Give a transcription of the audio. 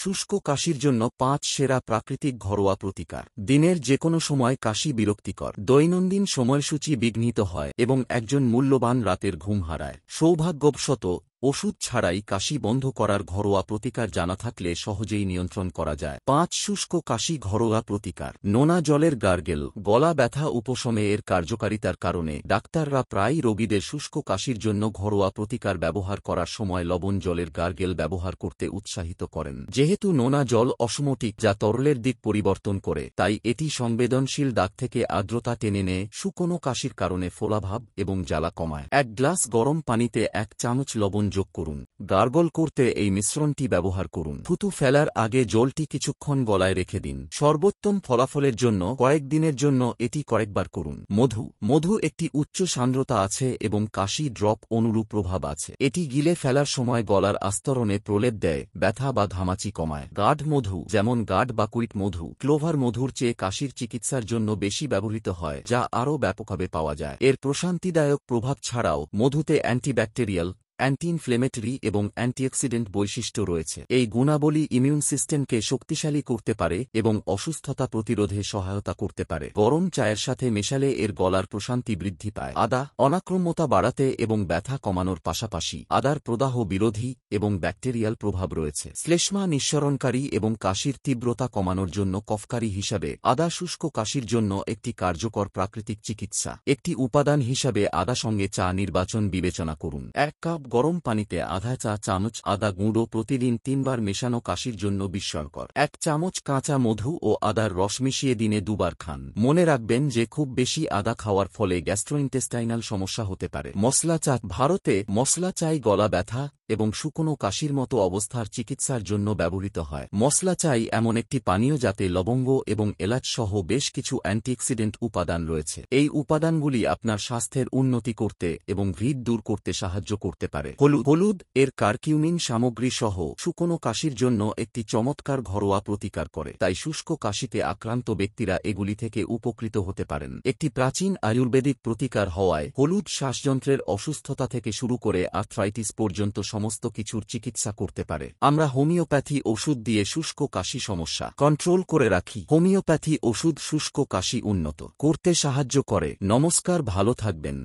শুষ্ক কাশির জন্য ৫ সেরা প্রাকৃতিক ঘরোয়া প্রতিকার। দিনের যেকোনো সময় কাশি বিরক্তিকর, দৈনন্দিন সময়সূচি বিঘ্নিত হয় এবং একজন মূল্যবান রাতের ঘুম হারায়। সৌভাগ্যবশত ওষুধ ছাড়াই কাশি বন্ধ করার ঘরোয়া প্রতিকার জানা থাকলে সহজেই নিয়ন্ত্রণ করা যায়। ৫ শুষ্ক কাশি ঘরোয়া প্রতিকার। নোনা জলের গার্গেল। গলা ব্যথা উপশমে এর কার্যকারিতার কারণে ডাক্তাররা প্রায়ই রোগীদের শুষ্ক কাশির জন্য ঘরোয়া প্রতিকার ব্যবহার করার সময় লবণ জলের গার্গেল ব্যবহার করতে উৎসাহিত করেন। যেহেতু নোনা জল অসমটিক, যা তরলের দিক পরিবর্তন করে, তাই এটি সংবেদনশীল দাগ থেকে আর্দ্রতা টেনে নেয়, শুকনো কাশির কারণে ফোলাভাব এবং জ্বালা কমায়। ১ গ্লাস গরম পানিতে ১ চামচ লবণ যোগ করুন। গার্গল করতে এই মিশ্রণটি ব্যবহার করুন। থুতু ফেলার আগে জলটি কিছুক্ষণ গলায় রেখে দিন। সর্বোত্তম ফলাফলের জন্য কয়েকদিনের জন্য এটি কয়েকবার করুন। মধু। মধু একটি উচ্চ সান্দ্রতা আছে এবং কাশি ড্রপ অনুরূপ প্রভাব আছে। এটি গিলে ফেলার সময় গলার আস্তরণে প্রলেপ দেয়, ব্যথা বা ঘামাচি কমায়। গাঢ় মধু, যেমন গাঢ় বা কুইট মধু, ক্লোভার মধুর চেয়ে কাশির চিকিৎসার জন্য বেশি ব্যবহৃত হয়, যা আরও ব্যাপকভাবে পাওয়া যায়। এর প্রশান্তিদায়ক প্রভাব ছাড়াও মধুতে অ্যান্টিব্যাকটেরিয়াল, অ্যান্টি ইনফ্লেমেটরি এবং অ্যান্টিঅক্সিডেন্ট বৈশিষ্ট্য রয়েছে। এই গুণাবলী ইমিউন সিস্টেমকে শক্তিশালী করতে পারে এবং অসুস্থতা প্রতিরোধে সহায়তা করতে পারে। গরম চায়ের সাথে মেশালে এর গলার প্রশান্তি বৃদ্ধি পায়। আদা। অনাক্রম্যতা বাড়াতে এবং ব্যথা কমানোর পাশাপাশি আদার প্রদাহ বিরোধী এবং ব্যাকটেরিয়াল প্রভাব রয়েছে। শ্লেষ্মা নিঃসরণকারী এবং কাশির তীব্রতা কমানোর জন্য কফকারী হিসাবে আদা শুষ্ক কাশির জন্য একটি কার্যকর প্রাকৃতিক চিকিৎসা। একটি উপাদান হিসাবে আদা সঙ্গে চা নির্বাচন বিবেচনা করুন। ১ কাপ গরম পানিতে আধা চা চামচ আদা গুঁড়ো প্রতিদিন ৩ বার মেশানো কাশির জন্য বিস্ময়কর। ১ চামচ কাঁচা মধু ও আদার রস মিশিয়ে দিনে ২ বার খান। মনে রাখবেন যে খুব বেশি আদা খাওয়ার ফলে গ্যাস্ট্রোইন্টেস্টাইনাল সমস্যা হতে পারে। মশলা চা। ভারতে মশলা চাই গলা ব্যথা এবং শুকনো কাশির মতো অবস্থার চিকিৎসার জন্য ব্যবহৃত হয়। মশলা চাই এমন একটি পানীয় যাতে লবঙ্গ এবং এলাচ সহ বেশ কিছু অ্যান্টিঅক্সিডেন্ট উপাদান রয়েছে। এই উপাদানগুলি আপনার স্বাস্থ্যের উন্নতি করতে এবং হৃদ দূর করতে সাহায্য করতে পারে। হলুদ। হলুদ এর কারকিউমিন সামগ্রী সহ শুকনো কাশির জন্য একটি চমৎকার ঘরোয়া প্রতিকার করে, তাই শুষ্ক কাশিতে আক্রান্ত ব্যক্তিরা এগুলি থেকে উপকৃত হতে পারেন। একটি প্রাচীন আয়ুর্বেদিক প্রতিকার হওয়ায় হলুদ শ্বাসযন্ত্রের অসুস্থতা থেকে শুরু করে আর্থ্রাইটিস পর্যন্ত সমস্ত কিছুর চিকিৎসা করতে পারে। আমরা হোমিওপ্যাথি ওষুধ দিয়ে শুষ্ক কাশি সমস্যা কন্ট্রোল করে রাখি। হোমিওপ্যাথি ওষুধ শুষ্ক কাশি উন্নত করতে সাহায্য করে। নমস্কার, ভালো থাকবেন।